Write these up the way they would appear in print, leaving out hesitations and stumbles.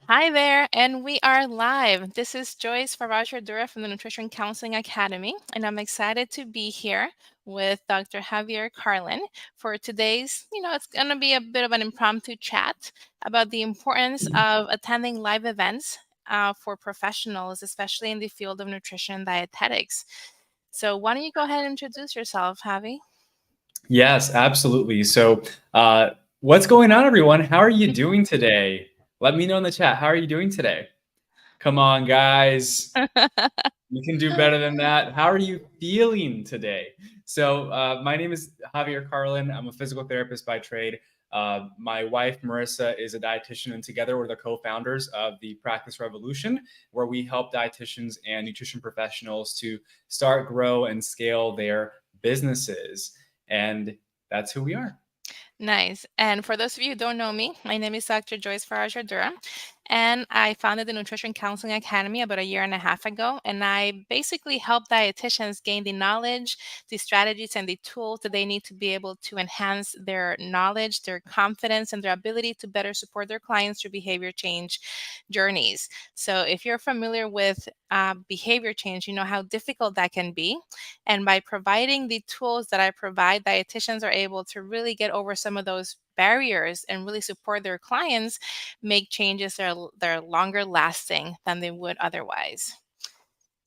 Hi there, and we are live. This is Joyce Faraj-Ardura from the Nutrition Counseling Academy, and I'm excited to be here with Dr. Javier Carlin for today's, it's going to be a bit of an impromptu chat about the importance of attending live events for professionals, especially in the field of nutrition and dietetics. So why don't you go ahead and introduce yourself, Javi? Yes, absolutely. What's going on, everyone? How are you doing today? Let me know in the chat. How are you doing today? Come on, guys. You can do better than that. How are you feeling today? My name is Javier Carlin. I'm a physical therapist by trade. My wife, Marissa, is a dietitian, and together we're the co-founders of the Practice Revolution, where we help dietitians and nutrition professionals to start, grow, and scale their businesses. And that's who we are. Nice. And for those of you who don't know me, my name is Dr. Joyce Faraj-Ardura, and I founded the Nutrition Counseling Academy about a year and a half ago. And I basically help dietitians gain the knowledge, the strategies, and the tools that they need to be able to enhance their knowledge, their confidence, and their ability to better support their clients through behavior change journeys. So if you're familiar with behavior change, you know how difficult that can be. And by providing the tools that I provide, dietitians are able to really get over some of those barriers and really support their clients make changes that are longer lasting than they would otherwise.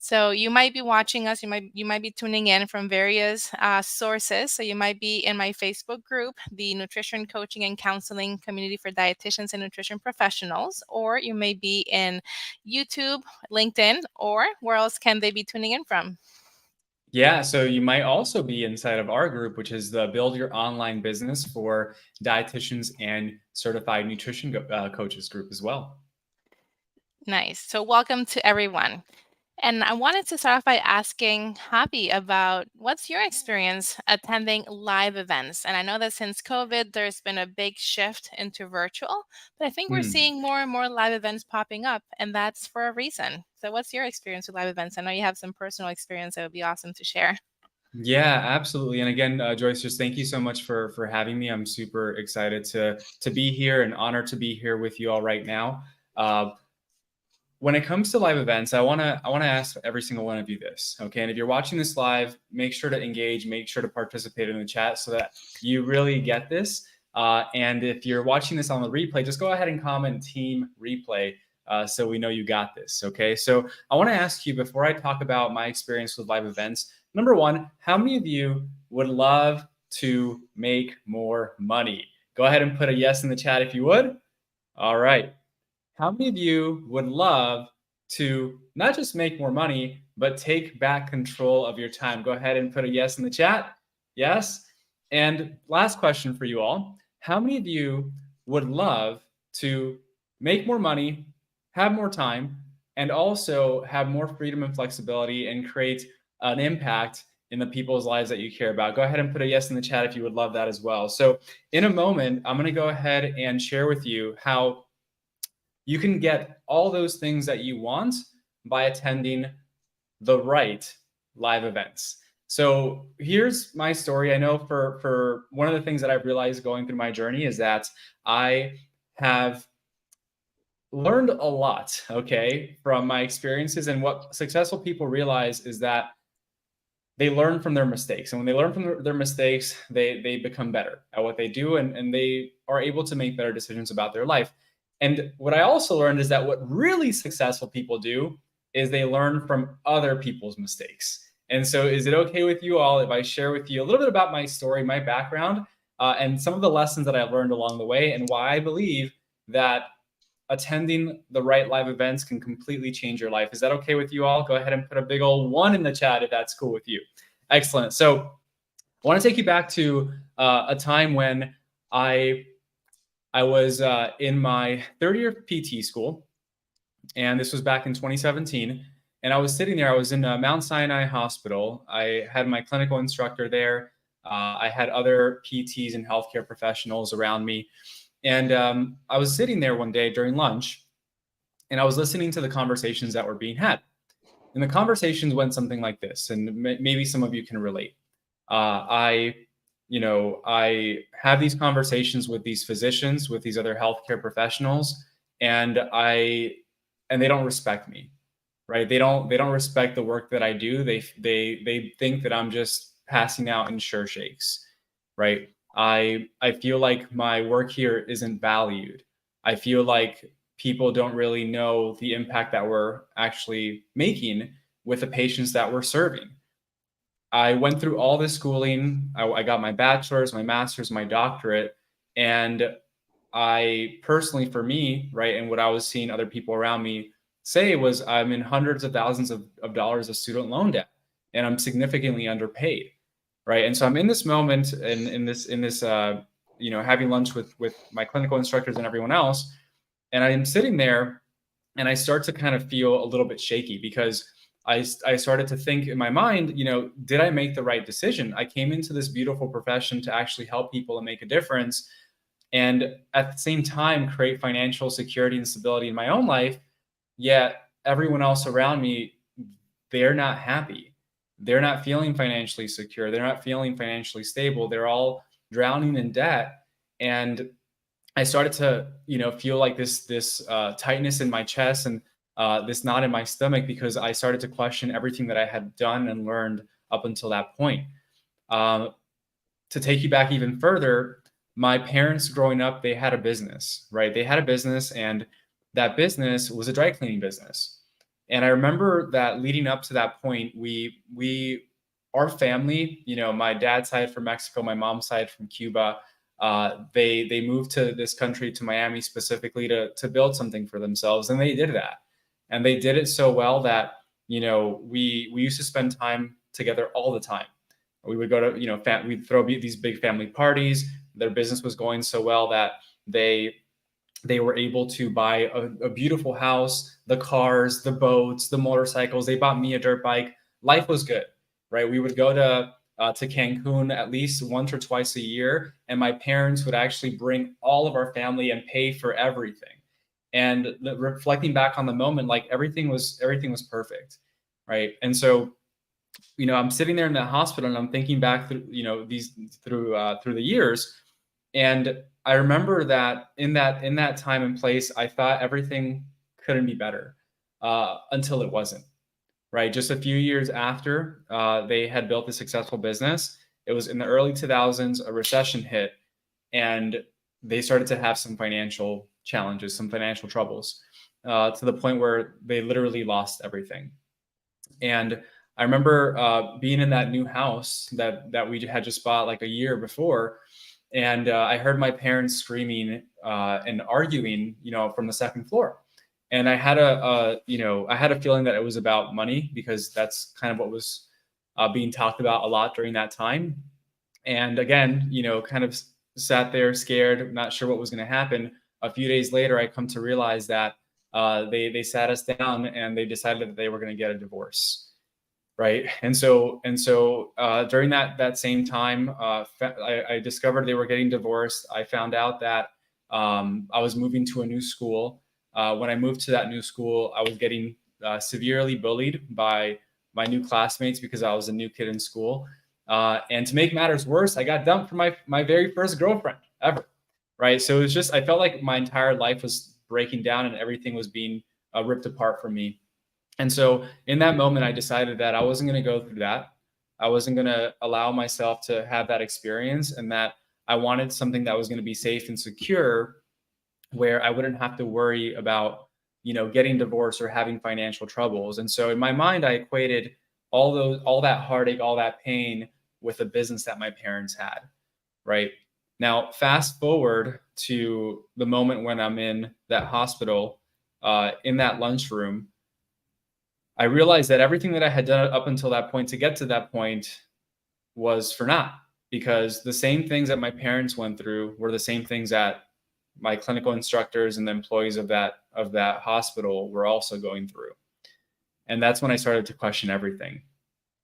So you might be watching us. You might be tuning in from various sources. So you might be in my Facebook group, the Nutrition Coaching and Counseling Community for Dietitians and Nutrition Professionals, or you may be in YouTube, LinkedIn, or where else can they be tuning in from? Yeah, so you might also be inside of our group, which is the Build Your Online Business for Dietitians and Certified Nutrition Coaches group as well. Nice. So welcome to everyone. And I wanted to start off by asking Javi about what's your experience attending live events? And I know that since COVID, there's been a big shift into virtual, but I think we're Hmm. seeing more and more live events popping up, and that's for a reason. So what's your experience with live events? I know you have some personal experience that would be awesome to share. Yeah, absolutely. And again, Joyce, just thank you so much for having me. I'm super excited to be here and honored to be here with you all right now. Uh, when it comes to live events, I wanna ask every single one of you this, okay? And if you're watching this live, make sure to engage, make sure to participate in the chat so that you really get this. And if you're watching this on the replay, just go ahead and comment Team Replay so we know you got this, okay? So I want to ask you before I talk about my experience with live events. Number one, how many of you would love to make more money? Go ahead and put a yes in the chat if you would. All right. How many of you would love to not just make more money, but take back control of your time? Go ahead and put a yes in the chat. Yes. And last question for you all. How many of you would love to make more money, have more time, and also have more freedom and flexibility and create an impact in the people's lives that you care about? Go ahead and put a yes in the chat if you would love that as well. So in a moment, I'm going to go ahead and share with you how you can get all those things that you want by attending the right live events. So here's my story. I know for one of the things that I've realized going through my journey is that I have learned a lot, okay, from my experiences. And what successful people realize is that they learn from their mistakes. And when they learn from their mistakes, they become better at what they do, and they are able to make better decisions about their life. And what I also learned is that what really successful people do is they learn from other people's mistakes. And so, is it okay with you all if I share with you a little bit about my story, my background, and some of the lessons that I've learned along the way, and why I believe that attending the right live events can completely change your life? Is that okay with you all? Go ahead and put a big old one in the chat if that's cool with you. Excellent. So I want to take you back to a time when I was in my third year of PT school, and this was back in 2017. And I was sitting there. I was in Mount Sinai Hospital. I had my clinical instructor there. I had other PTs and healthcare professionals around me. And I was sitting there one day during lunch, and I was listening to the conversations that were being had. And the conversations went something like this, and maybe some of you can relate. I, I have these conversations with these physicians, with these other healthcare professionals, and they don't respect me, right? They don't respect the work that I do. They think that I'm just passing out insure shakes, right? I feel like my work here isn't valued. I feel like people don't really know the impact that we're actually making with the patients that we're serving. I went through all this schooling. I got my bachelor's, my master's, my doctorate, and I personally, for me, right, and what I was seeing other people around me say was I'm in hundreds of thousands of dollars of student loan debt, and I'm significantly underpaid, right? And so I'm in this moment, and in this having lunch with my clinical instructors and everyone else, and I'm sitting there, and I start to kind of feel a little bit shaky because I started to think in my mind, did I make the right decision? I came into this beautiful profession to actually help people and make a difference, and at the same time create financial security and stability in my own life. Yet everyone else around me, they're not happy. They're not feeling financially secure. They're not feeling financially stable. They're all drowning in debt. And I started to, feel like this tightness in my chest, and this knot in my stomach, because I started to question everything that I had done and learned up until that point. Um, to take you back even further, my parents growing up, they had a business, right? They had a business, and that business was a dry cleaning business. And I remember that leading up to that point, our family, my dad's side from Mexico, my mom's side from Cuba, they moved to this country, to Miami specifically, to build something for themselves, and they did that, and they did it so well that we used to spend time together all the time. We would go to, we'd throw these big family parties. Their business was going so well that they they were able to buy a beautiful house, the cars, the boats, the motorcycles. They bought me a dirt bike. Life was good, right? We would go to Cancun at least once or twice a year, and my parents would actually bring all of our family and pay for everything. And reflecting back on the moment, like everything was perfect, right? And so I'm sitting there in that hospital, and I'm thinking back through, these through the years, and I remember that in that time and place, I thought everything couldn't be better, until it wasn't. Right, just a few years after they had built a successful business, it was in the early 2000s. A recession hit, and they started to have some financial challenges, some financial troubles, to the point where they literally lost everything. And I remember being in that new house that we had just bought like a year before, and I heard my parents screaming and arguing, from the second floor. And I had a feeling that it was about money, because that's kind of what was being talked about a lot during that time. And again, kind of sat there scared, not sure what was going to happen. A few days later, I come to realize that they sat us down, and they decided that they were going to get a divorce, right? And so during that same time, I discovered they were getting divorced. I found out that I was moving to a new school. When I moved to that new school, I was getting severely bullied by my new classmates, because I was a new kid in school. And to make matters worse, I got dumped from my very first girlfriend ever, right? So it was just, I felt like my entire life was breaking down, and everything was being ripped apart from me. And so in that moment, I decided that I wasn't going to go through that. I wasn't going to allow myself to have that experience, and that I wanted something that was going to be safe and secure, where I wouldn't have to worry about, getting divorced or having financial troubles. And so in my mind, I equated all that heartache, all that pain, with a business that my parents had, right? Now, fast forward to the moment when I'm in that hospital, in that lunchroom. I realized that everything that I had done up until that point to get to that point was for naught, because the same things that my parents went through were the same things that my clinical instructors and the employees of that hospital were also going through. And that's when I started to question everything.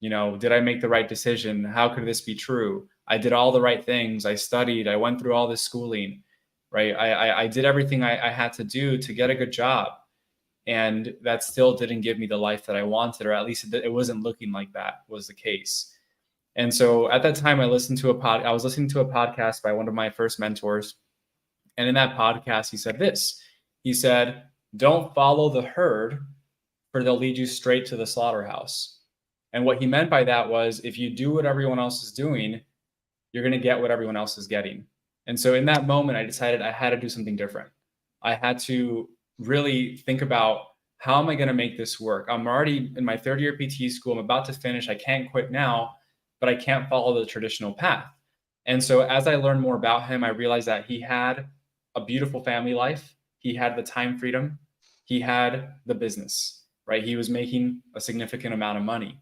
Did I make the right decision? How could this be true? I did all the right things. I studied. I went through all this schooling, right? I did everything I had to do to get a good job, and that still didn't give me the life that I wanted, or at least it wasn't looking like that was the case. And so at that time, I was listening to a podcast by one of my first mentors, and in that podcast, he said this. He said, "Don't follow the herd, for they'll lead you straight to the slaughterhouse." And what he meant by that was, if you do what everyone else is doing, you're going to get what everyone else is getting. And so in that moment, I decided I had to do something different. I had to really think about, how am I going to make this work? I'm already in my third year PT school. I'm about to finish. I can't quit now, but I can't follow the traditional path. And so as I learned more about him, I realized that he had a beautiful family life. He had the time freedom. He had the business, right? He was making a significant amount of money.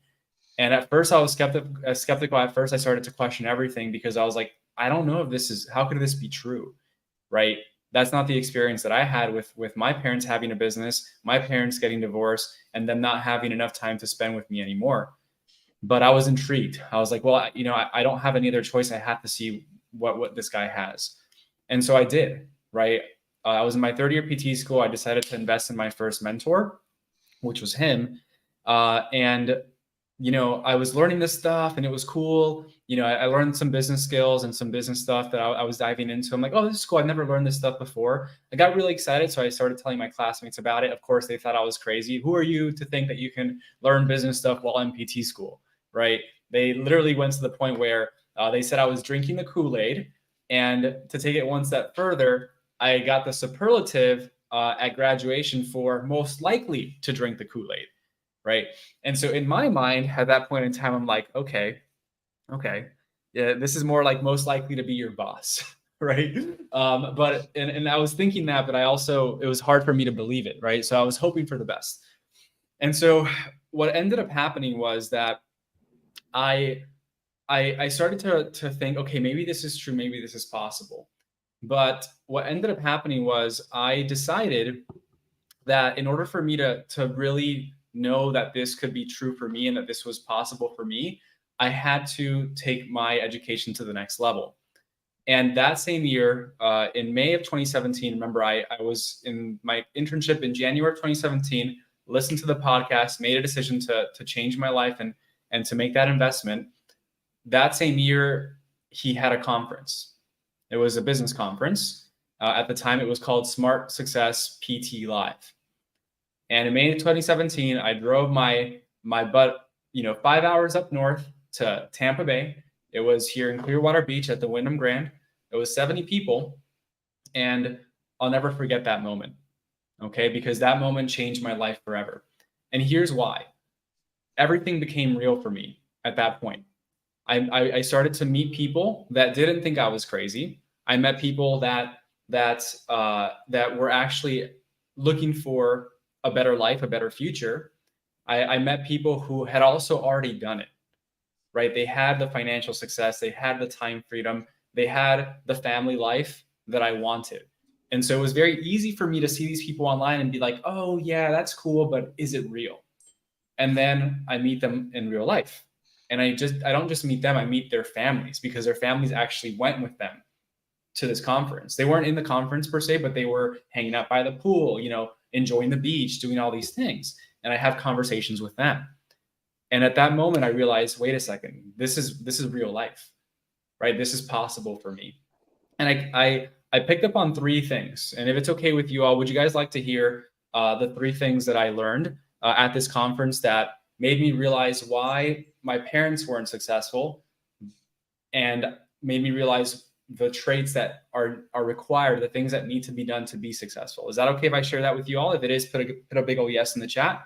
And at first, I was skeptical. At first, I started to question everything, because I was like, I don't know if this is, how could this be true, right? That's not the experience that I had with my parents having a business, my parents getting divorced, and them not having enough time to spend with me anymore. But I was intrigued. I was like, well, I don't have any other choice. I have to see what this guy has. And so I did, right? I was in my third year PT school. I decided to invest in my first mentor, which was him. And I was learning this stuff and it was cool. I learned some business skills and some business stuff that I was diving into. I'm like, oh, this is cool. I've never learned this stuff before. I got really excited. So I started telling my classmates about it. Of course, they thought I was crazy. Who are you to think that you can learn business stuff while in PT school, right? They literally went to the point where they said I was drinking the Kool-Aid. And to take it one step further, I got the superlative at graduation for most likely to drink the Kool-Aid, right? And so in my mind, at that point in time, I'm like, okay, yeah, this is more like most likely to be your boss, right? But and I was thinking that, but it was hard for me to believe it, right? So I was hoping for the best. And so what ended up happening was that I I started to think, okay, maybe this is true, maybe this is possible. But what ended up happening was I decided that in order for me to really know that this could be true for me and that this was possible for me, I had to take my education to the next level. And that same year, in May of 2017, remember, I was in my internship in January of 2017, listened to the podcast, made a decision to change my life and to make that investment. That same year, he had a conference. It was a business conference. At the time, it was called Smart Success PT Live. And in May of 2017, I drove my butt, 5 hours up north to Tampa Bay. It was here in Clearwater Beach at the Wyndham Grand. It was 70 people. And I'll never forget that moment, okay? Because that moment changed my life forever. And here's why. Everything became real for me at that point. I started to meet people that didn't think I was crazy. I met people that were actually looking for a better life, a better future. I met people who had also already done it, right? They had the financial success, they had the time freedom, they had the family life that I wanted. And so it was very easy for me to see these people online and be like, oh, yeah, that's cool, but is it real? And then I meet them in real life. And I don't just meet them, I meet their families, because their families actually went with them to this conference. They weren't in the conference per se, but they were hanging out by the pool, enjoying the beach, doing all these things. And I have conversations with them. And at that moment, I realized, wait a second, this is real life, right? This is possible for me. And I picked up on three things. And if it's okay with you all, would you guys like to hear the three things that I learned at this conference that made me realize why my parents weren't successful, and made me realize the traits that are required, the things that need to be done to be successful? Is that okay if I share that with you all? If it is, put a big old yes in the chat.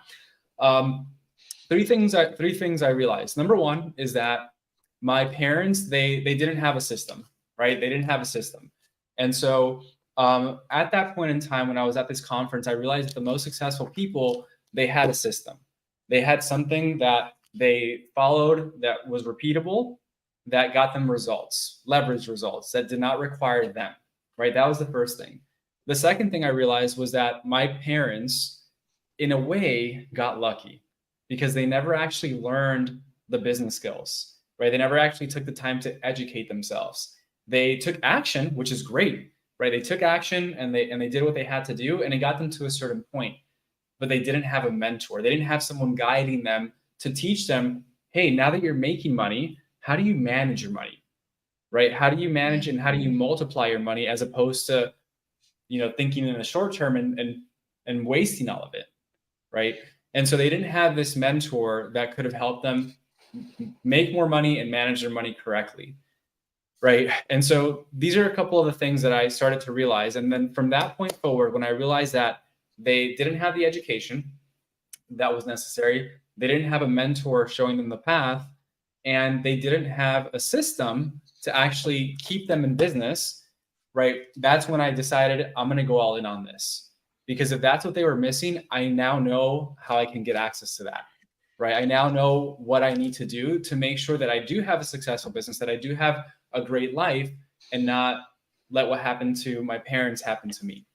Three things I realized. Number one is that my parents, they didn't have a system, right? They didn't have a system. And so at that point in time, when I was at this conference, I realized that the most successful people, they had a system. They had something that they followed that was repeatable, that got them results, leverage results that did not require them, right? That was the first thing. The second thing I realized was that my parents, in a way, got lucky, because they never actually learned the business skills, right? They never actually took the time to educate themselves. They took action, which is great, right? They took action and they did what they had to do, and it got them to a certain point, but they didn't have a mentor. They didn't have someone guiding them to teach them, hey, now that you're making money, how do you manage your money, right? How do you manage and how do you multiply your money, as opposed to thinking in the short term and wasting all of it, right? And so they didn't have this mentor that could have helped them make more money and manage their money correctly, right? And so these are a couple of the things that I started to realize. And then from that point forward, when I realized that they didn't have the education that was necessary, they didn't have a mentor showing them the path, and they didn't have a system to actually keep them in business, right? That's when I decided I'm going to go all in on this. Because if that's what they were missing, I now know how I can get access to that, right? I now know what I need to do to make sure that I do have a successful business, that I do have a great life, and not let what happened to my parents happen to me,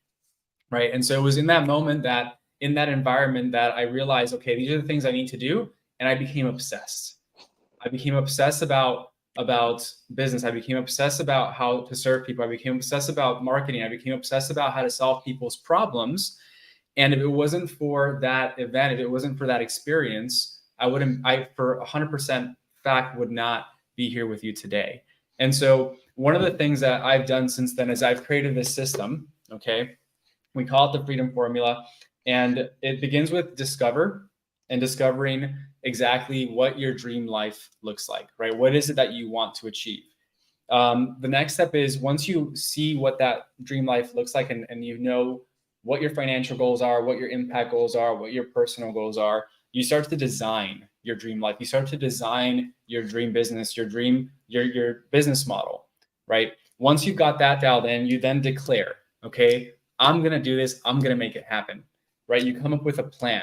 right? And so it was in that moment, that in that environment, that I realized, okay, these are the things I need to do, and I became obsessed. I became obsessed about business. I became obsessed about how to serve people. I became obsessed about marketing. I became obsessed about how to solve people's problems. And if it wasn't for that event, if it wasn't for that experience, I for 100% fact would not be here with you today. And so one of the things that I've done since then is I've created this system. Okay. We call it the freedom formula. And it begins with discover, and discovering exactly what your dream life looks like, right? What is it that you want to achieve? The next step is, once you see what that dream life looks like, and you know what your financial goals are, what your impact goals are, what your personal goals are, you start to design your dream life. You start to design your dream business, your business model, right? Once you've got that dialed in, you then declare, okay, I'm going to do this. I'm going to make it happen, right? You come up with a plan.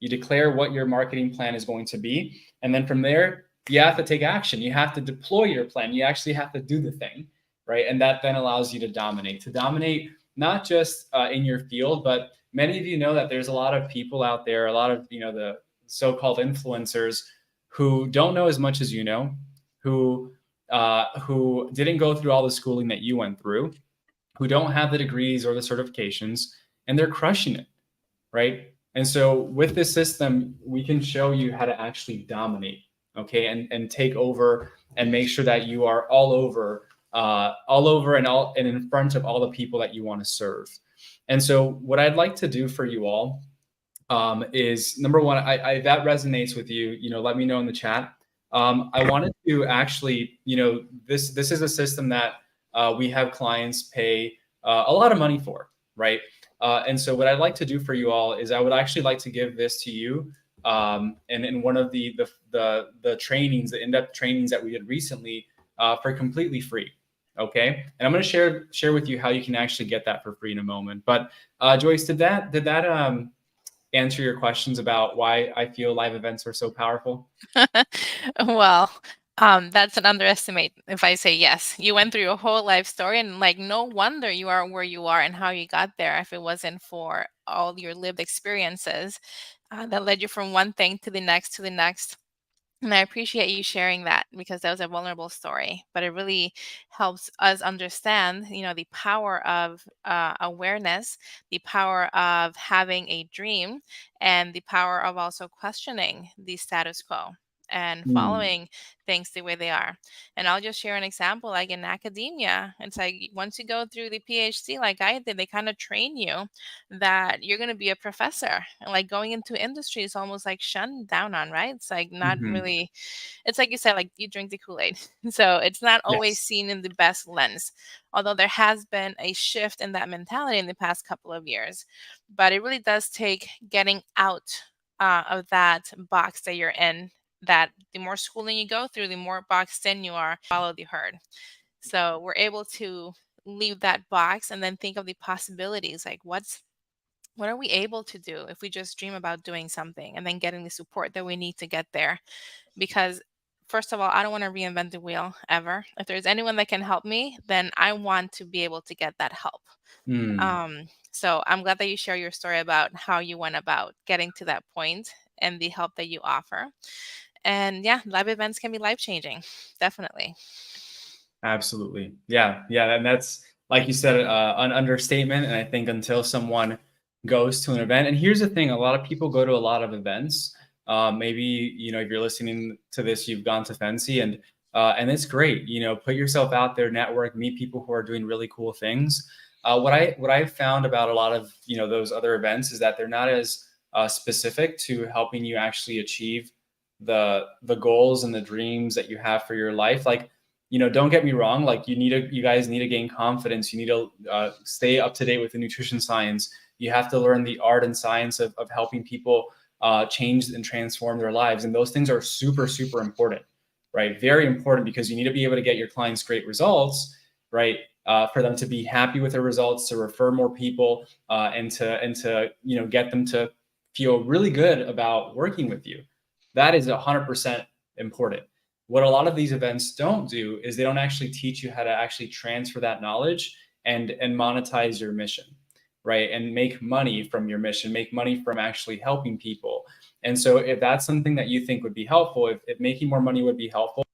You declare what your marketing plan is going to be. And then from there, you have to take action. You have to deploy your plan. You actually have to do the thing, right? And that then allows you to dominate not just in your field, but many of you know that there's a lot of people out there, a lot of, the so-called influencers who don't know as much as you know, who didn't go through all the schooling that you went through, who don't have the degrees or the certifications, and they're crushing it, right? And so with this system, we can show you how to actually dominate, okay, and take over and make sure that you are all over and in front of all the people that you want to serve. And so what I'd like to do for you all is, number one, I that resonates with you, let me know in the chat. I wanted to actually, this is a system that we have clients pay a lot of money for, right? And so what I'd like to do for you all is, I would actually like to give this to you, and in one of the trainings, the in-depth trainings that we did recently, for completely free. Okay, and I'm going to share with you how you can actually get that for free in a moment. But Joyce, did that answer your questions about why I feel live events are so powerful? Well, that's an underestimate if I say yes. You went through your whole life story, and like, no wonder you are where you are and how you got there if it wasn't for all your lived experiences that led you from one thing to the next to the next. And I appreciate you sharing that, because that was a vulnerable story, but it really helps us understand, the power of awareness, the power of having a dream, and the power of also questioning the status quo and Mm. following things the way they are. And I'll just share an example. Like in academia, it's like once you go through the PhD, like I did, they kind of train you that you're going to be a professor, and like going into industry is almost like shunned down on, right? It's like not Mm-hmm. really, it's like you said, like you drink the Kool-Aid. So it's not always Yes. seen in the best lens, although there has been a shift in that mentality in the past couple of years. But it really does take getting out of that box that you're in, that the more schooling you go through, the more boxed in you are, follow the herd. So we're able to leave that box and then think of the possibilities, like what are we able to do if we just dream about doing something, and then getting the support that we need to get there. Because first of all, I don't want to reinvent the wheel ever. If there's anyone that can help me, then I want to be able to get that help. Mm. So I'm glad that you share your story about how you went about getting to that point and the help that you offer. And yeah, live events can be life changing. Definitely. Absolutely. Yeah. And that's, like you said, an understatement. And I think until someone goes to an event, and here's the thing, a lot of people go to a lot of events. Maybe, if you're listening to this, you've gone to Fancy, and it's great, put yourself out there, network, meet people who are doing really cool things. What I found about a lot of those other events is that they're not as specific to helping you actually achieve the goals and the dreams that you have for your life. Like, don't get me wrong, like you guys need to gain confidence. You need to stay up to date with the nutrition science. You have to learn the art and science of helping people change and transform their lives. And those things are super, super important, right? Very important, because you need to be able to get your clients great results, right? For them to be happy with their results, to refer more people, and to get them to feel really good about working with you. That is 100% important. What a lot of these events don't do is they don't actually teach you how to actually transfer that knowledge and monetize your mission, right? And make money from your mission, make money from actually helping people. And so if that's something that you think would be helpful, if making more money would be helpful,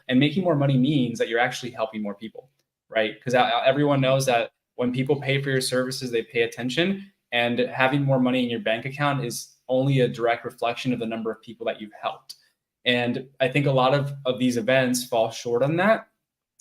and making more money means that you're actually helping more people, right? Because everyone knows that when people pay for your services, they pay attention, and having more money in your bank account is only a direct reflection of the number of people that you've helped. And I think a lot of these events fall short on that.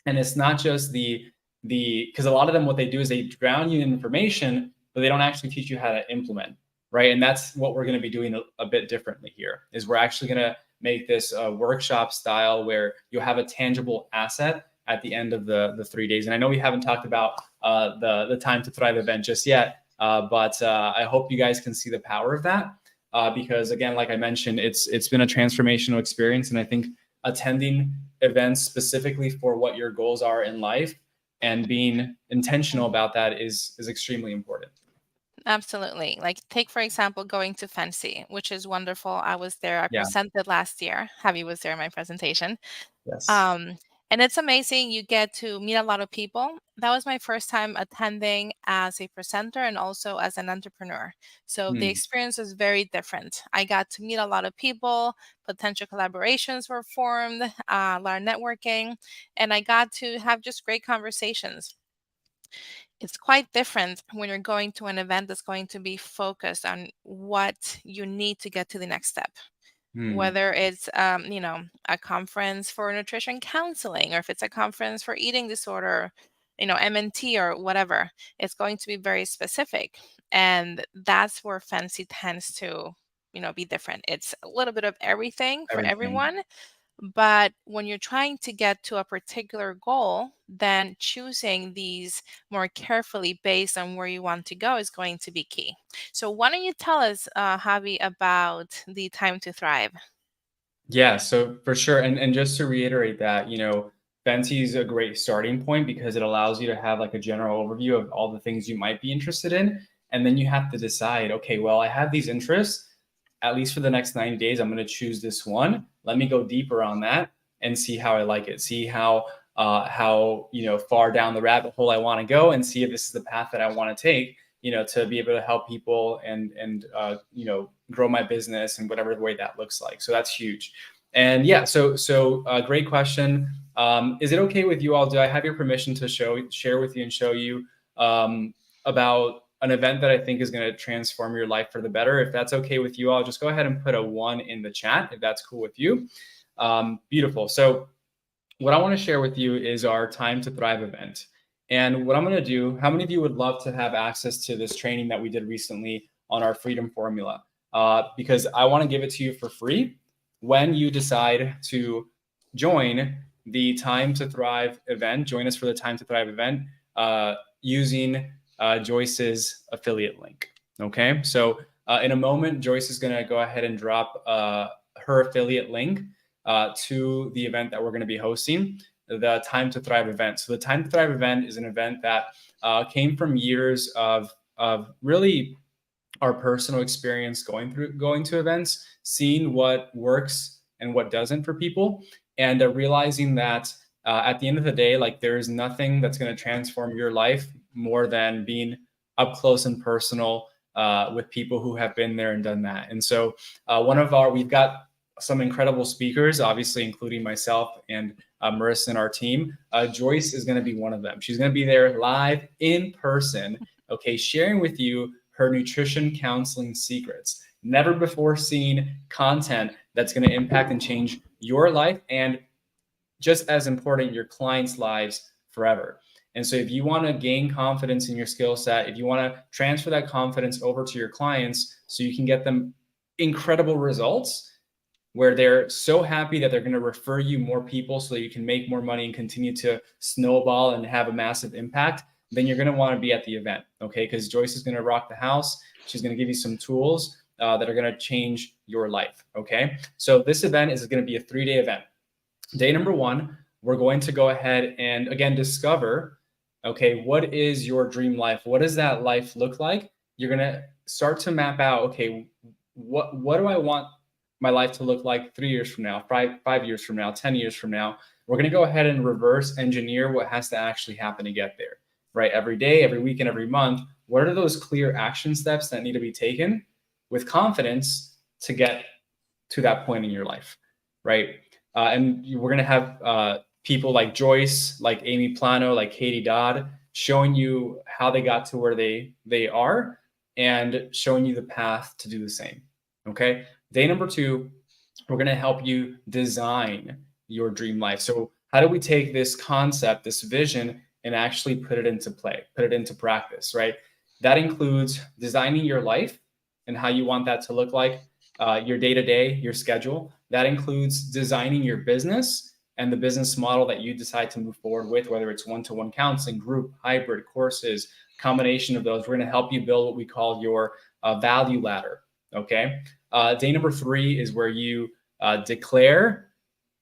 And it's not just because a lot of them, what they do is they drown you in information, but they don't actually teach you how to implement, right? And that's what we're going to be doing a bit differently here. Is we're actually going to make this workshop style, where you'll have a tangible asset at the end of the 3 days. And I know we haven't talked about the Time to Thrive event just yet, but I hope you guys can see the power of that, because again, like I mentioned, it's been a transformational experience. And I think attending events specifically for what your goals are in life and being intentional about that is extremely important. Absolutely. Like, take for example, going to Fancy, which is wonderful. I was there. I Yeah. presented last year. Javi was there in my presentation. Yes. Um, and it's amazing. You get to meet a lot of people. That was my first time attending as a presenter and also as an entrepreneur. So the Hmm. experience was very different. I got to meet a lot of people, potential collaborations were formed, a lot of networking, and I got to have just great conversations. It's quite different when you're going to an event that's going to be focused on what you need to get to the next step, Hmm. whether it's a conference for nutrition counseling, or if it's a conference for eating disorder, MNT or whatever. It's going to be very specific, and that's where Fancy tends to be different. It's a little bit of everything for Everything. everyone, but when you're trying to get to a particular goal, then choosing these more carefully based on where you want to go is going to be key. So, why don't you tell us, Javi, about the Time to Thrive? Yeah, so for sure. And just to reiterate that, Fancy is a great starting point because it allows you to have like a general overview of all the things you might be interested in. And then you have to decide, okay, well, I have these interests. At least for the next 90 days, I'm going to choose this one. Let me go deeper on that and see how I like it. See how far down the rabbit hole I want to go, and see if this is the path that I want to take, to be able to help people and grow my business in whatever way that looks like. So that's huge. And yeah, so great question. Is it okay with you all? Do I have your permission to share with you and show you about an event that I think is going to transform your life for the better? If that's okay with you all, just go ahead and put a 1 in the chat if that's cool with you. Beautiful. So what I want to share with you is our Time to Thrive event. And what I'm going to do, how many of you would love to have access to this training that we did recently on our freedom formula? Because I want to give it to you for free when you decide to join the Time to Thrive event. Join us for the Time to Thrive event using Joyce's affiliate link. Okay, so in a moment, Joyce is going to go ahead and drop her affiliate link to the event that we're going to be hosting, the Time to Thrive event. So the Time to Thrive event is an event that came from years of really our personal experience going to events, seeing what works and what doesn't for people, and realizing that at the end of the day, like, there is nothing that's going to transform your life more than being up close and personal with people who have been there and done that. And so we've got some incredible speakers, obviously, including myself and Marissa and our team. Joyce is going to be one of them. She's going to be there live in person, okay, sharing with you her nutrition counseling secrets. Never before seen content that's going to impact and change your life, and just as important, your clients' lives forever. And so if you want to gain confidence in your skill set, if you want to transfer that confidence over to your clients so you can get them incredible results where they're so happy that they're going to refer you more people so that you can make more money and continue to snowball and have a massive impact, then you're going to want to be at the event, okay? Because Joyce is going to rock the house. She's going to give you some tools that are going to change your life, okay? So this event is going to be a 3-day event. Day number 1, we're going to go ahead and, again, discover, okay, what is your dream life? What does that life look like? You're going to start to map out, okay, what do I want my life to look like 3 years from now, 5 years from now, 10 years from now? We're going to go ahead and reverse engineer what has to actually happen to get there, right? Every day, every week, and every month, what are those clear action steps that need to be taken with confidence to get to that point in your life, right? And we're going to have people like Joyce, like Amy Plano, like Katie Dodd, showing you how they got to where they are and showing you the path to do the same, okay? Day number 2, we're going to help you design your dream life. So how do we take this concept, this vision, and actually put it into play, put it into practice, right? That includes designing your life and how you want that to look like, your day-to-day, your schedule. That includes designing your business and the business model that you decide to move forward with, whether it's one-to-one counseling, group, hybrid, courses, combination of those. We're going to help you build what we call your value ladder, okay? Day number 3 is where you declare,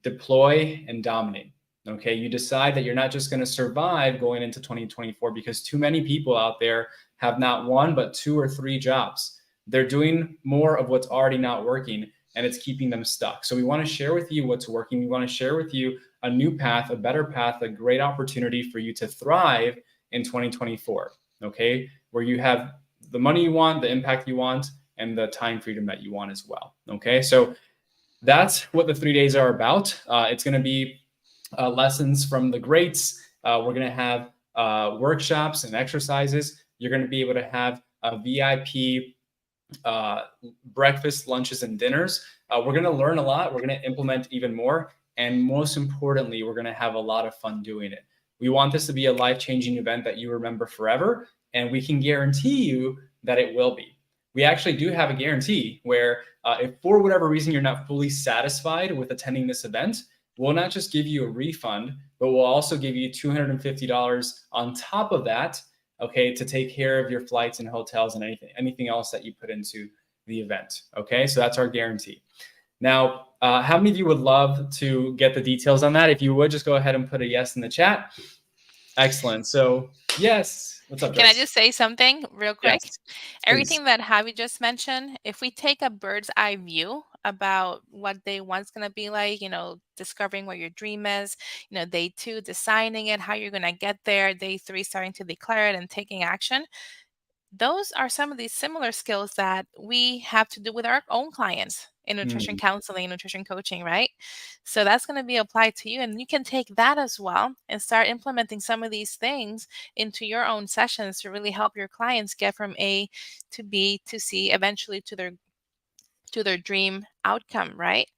deploy, and dominate. Okay, you decide that you're not just going to survive going into 2024 because too many people out there have not 1 but 2 or 3 jobs. They're doing more of what's already not working, and it's keeping them stuck. So we want to share with you what's working. We want to share with you a new path, a better path, a great opportunity for you to thrive in 2024. Okay, where you have the money you want, the impact you want, and the time freedom that you want as well. Okay, so that's what the 3 days are about. It's going to be lessons from the greats. We're going to have workshops and exercises. You're going to be able to have a VIP breakfast, lunches, and dinners. We're going to learn a lot. We're going to implement even more. And most importantly, we're going to have a lot of fun doing it. We want this to be a life-changing event that you remember forever, and we can guarantee you that it will be. We actually do have a guarantee where if for whatever reason you're not fully satisfied with attending this event, we'll not just give you a refund, but we'll also give you $250 on top of that, okay, to take care of your flights and hotels and anything else that you put into the event, okay? So that's our guarantee. Now, how many of you would love to get the details on that? If you would, just go ahead and put a yes in the chat. Excellent. So, yes. What's up, Joyce? Can I just say something real quick? Yes, Everything that Javi just mentioned, if we take a bird's eye view about what day 1's going to be like, discovering what your dream is, day 2, designing it, how you're going to get there, day 3, starting to declare it and taking action. Those are some of these similar skills that we have to do with our own clients in nutrition counseling, nutrition coaching, right? So that's going to be applied to you. And you can take that as well and start implementing some of these things into your own sessions to really help your clients get from A to B to C, eventually to their dream outcome, right?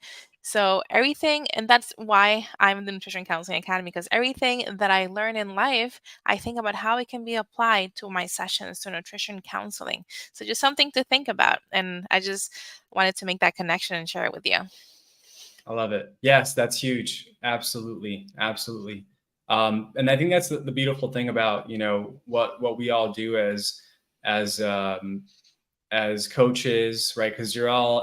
So everything, and that's why I'm in the Nutrition Counseling Academy, because everything that I learn in life, I think about how it can be applied to my sessions, to nutrition counseling. So just something to think about. And I just wanted to make that connection and share it with you. I love it. Yes, that's huge. Absolutely. Absolutely. And I think that's the beautiful thing about, what we all do as coaches, right? Because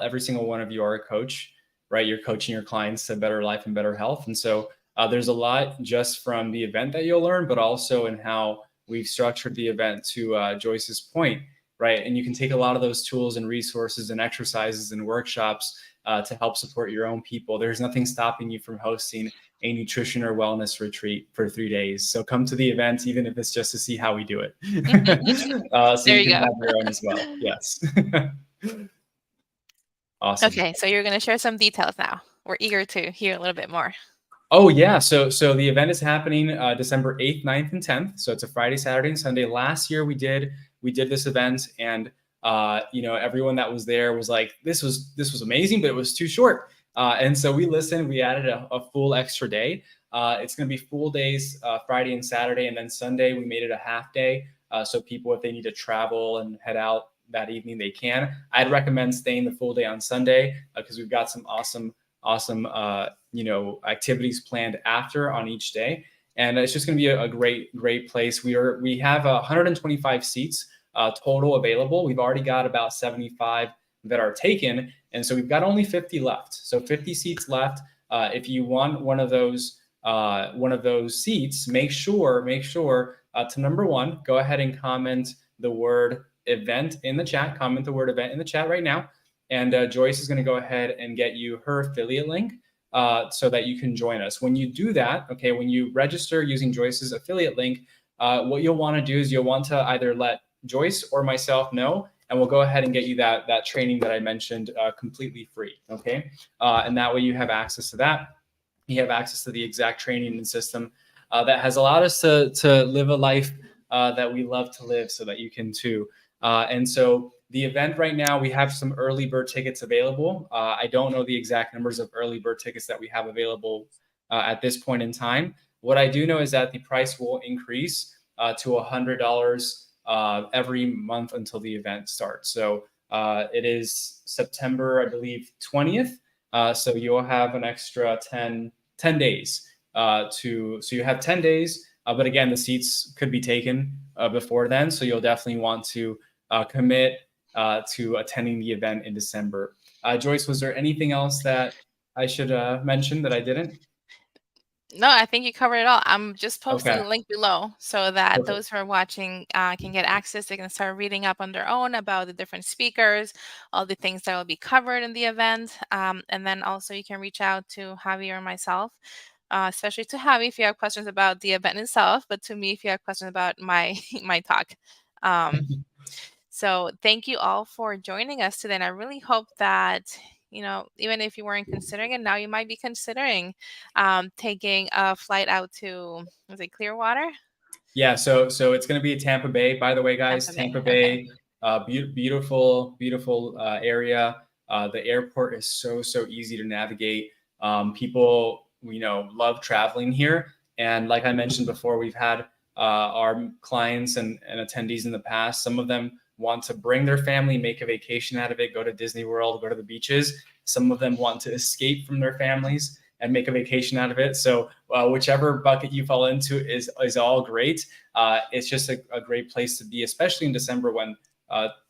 every single one of you are a coach, right? You're coaching your clients to better life and better health. And so there's a lot just from the event that you'll learn, but also in how we've structured the event, to Joyce's point, right? And you can take a lot of those tools and resources and exercises and workshops to help support your own people. There's nothing stopping you from hosting a nutrition or wellness retreat for 3 days. So come to the event, even if it's just to see how we do it. So There you you can go. have your own as well. Yes. Awesome. Okay, so you're going to share some details now. We're eager to hear a little bit more. Oh yeah, so the event is happening December 8th, 9th, and 10th. So it's a Friday, Saturday, and Sunday. Last year we did this event, and everyone that was there was like, this was amazing, but it was too short. And so we listened. We added a full extra day. It's going to be full days, Friday and Saturday, and then Sunday we made it a half day. So people, if they need to travel and head out that evening, they can. I'd recommend staying the full day on Sunday because we've got some awesome activities planned after on each day, and it's just going to be a great place. We have 125 seats total available. We've already got about 75 that are taken, and so we've got only 50 left. So 50 seats left. If you want one of those seats, make sure to number one, go ahead and comment the word event in the chat. Comment the word event in the chat right now, and Joyce is going to go ahead and get you her affiliate link so that you can join us. When you do that, okay, when you register using Joyce's affiliate link, what you'll want to do is you'll want to either let Joyce or myself know, and we'll go ahead and get you that training that I mentioned completely free, okay? And that way you have access to that. You have access to the exact training and system that has allowed us to live a life that we love to live, so that you can too. And so the event right now, we have some early bird tickets available. I don't know the exact numbers of early bird tickets that we have available at this point in time. What I do know is that the price will increase to $100 every month until the event starts. So it is September, I believe, 20th. So you'll have an extra 10 days so you have 10 days. But again, the seats could be taken before then. So you'll definitely want to commit to attending the event in December. Joyce, was there anything else that I should mention that I didn't? No, I think you covered it all. I'm just posting Okay, the link below so that perfect. those who are watching can get access. They can start reading up on their own about the different speakers, all the things that will be covered in the event. And then also you can reach out to Javi or myself, especially to Javi if you have questions about the event itself, but to me if you have questions about my my talk. Um, so thank you all for joining us today. And I really hope that, even if you weren't considering it, now you might be considering taking a flight out to, was it Clearwater? Yeah, so it's going to be Tampa Bay, by the way, guys. Tampa Bay. Tampa Okay. Bay, beautiful area. The airport is so easy to navigate. People, love traveling here, and like I mentioned before, we've had our clients and attendees in the past. Some of them want to bring their family, make a vacation out of it, go to Disney World, go to the beaches. Some of them want to escape from their families and make a vacation out of it. So whichever bucket you fall into is all great. It's just a great place to be, especially in December when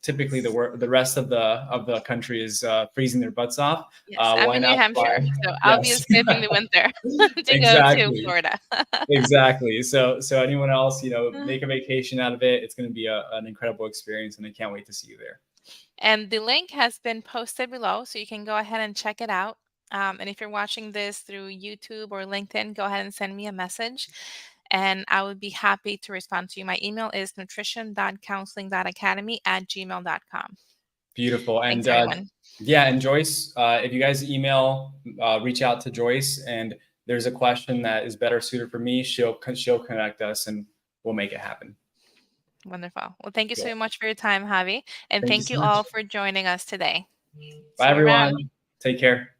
typically the rest of the country is freezing their butts off. Yes, I'm Why in New not Hampshire, fly? so I'll be Yes, escaping the winter to go to exactly, Florida. exactly. So anyone else, make a vacation out of it. It's going to be an incredible experience, and I can't wait to see you there. And the link has been posted below, so you can go ahead and check it out. And if you're watching this through YouTube or LinkedIn, go ahead and send me a message, and I would be happy to respond to you. My email is nutrition.counseling.academy@gmail.com. Beautiful. Thanks, And everyone. yeah, and Joyce, if you guys email, reach out to Joyce, and there's a question that is better suited for me, she'll connect us, and we'll make it happen. Wonderful. Well, thank you so Cool. much for your time, Javi. And Thank you thank so you much. all for joining us today. Bye, See you around. everyone. Take care.